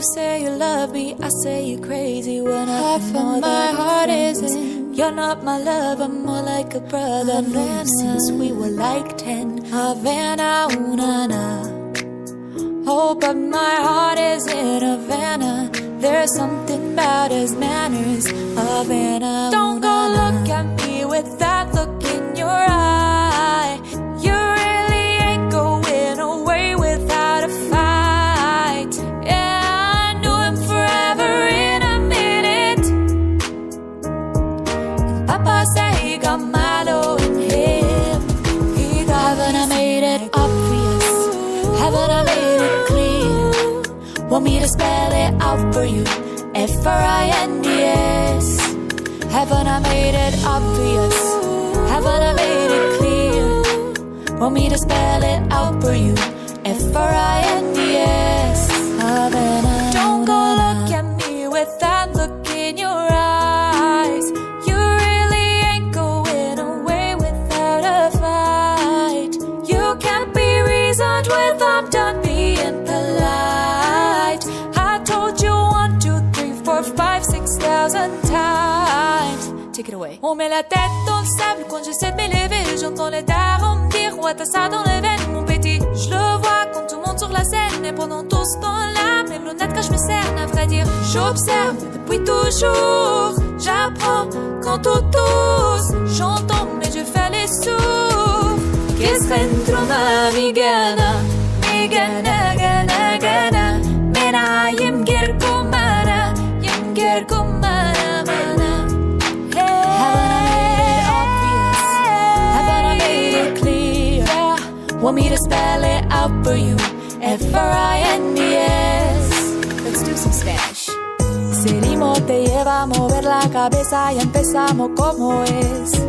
You say you love me, I say you're crazy. When half of my heart isn't. You're not my lover, more like a brother. Havana, since we were like 10. Havana, ooh, na, na. Oh, but my heart is in Havana. There's something about his manners. Havana, don't go look at me with that look in your eye. You really ain't going away without a fight. Yeah, I knew him forever in a minute. And Papa said he got Milo in him. He got Haven't I made it obvious? Haven't I made it clear? Want me to spell it out for you? F-R-I-N-D-S. Haven't I made it obvious? Haven't I made it clear? Want me to spell it out for you? F-R-I-N-D-S. Havana. Don't go look at me with that look in your eyes. You really ain't going away without a fight. You can't be reasoned with, I'm done being polite. I told you 1, 2, 3, 4, 5, 6,000 times. Take it away. On met la tête dans le sable quand j'essaie de m'élever. J'entends les darons me dire ouais t'as ça dans les veines mon petit. Je le vois quand tout monte sur la scène. Et pendant tout ce temps-là mes lunettes cachent mes cernes. À vrai dire j'observe depuis toujours. J'apprends quand tout tousse. J'entends mais je fais les sourds. Qu'est-ce que trop ma migana? Migana gana gana. Mena yimger kumana. Yimger kumana mana. Want me to spell it out for you? F-R-I-N-D-S. Let's do some Spanish. Ese ritmo te lleva a mover la cabeza y empezamos como es.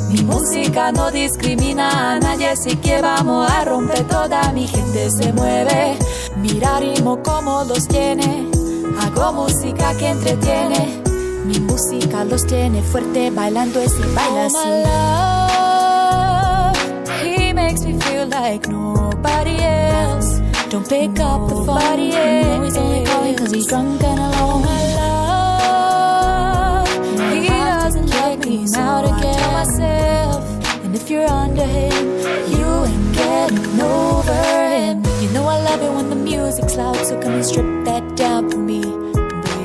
Mi música no discrimina a nadie, así que vamos a romper. Toda mi gente se mueve. Mira ritmo como los tiene. Hago música que entretiene. Mi música los tiene fuerte bailando ese baile así. Makes me feel like nobody else. Don't pick up the phone. He's only calling cause he's drunk and alone. My love, he doesn't like me now to get myself. And if you're under him, you ain't getting over him. You know I love it when the music's loud, so come and strip that down for me,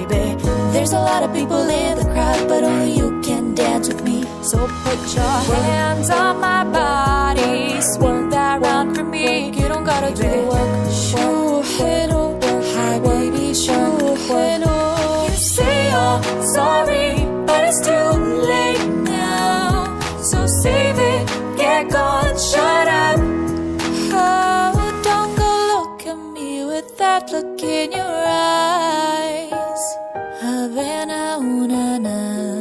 baby. There's a lot of people in the crowd, but only you can dance with me. So put your hands on my body, swirl that round for me. You don't gotta do the work. Shoo, hello, hi baby, shoo, hello. You say you're sorry, but it's too late now. So save it, get gone, shut up. Oh, don't go look at me with that look in your eyes. Havana, ooh, na, na.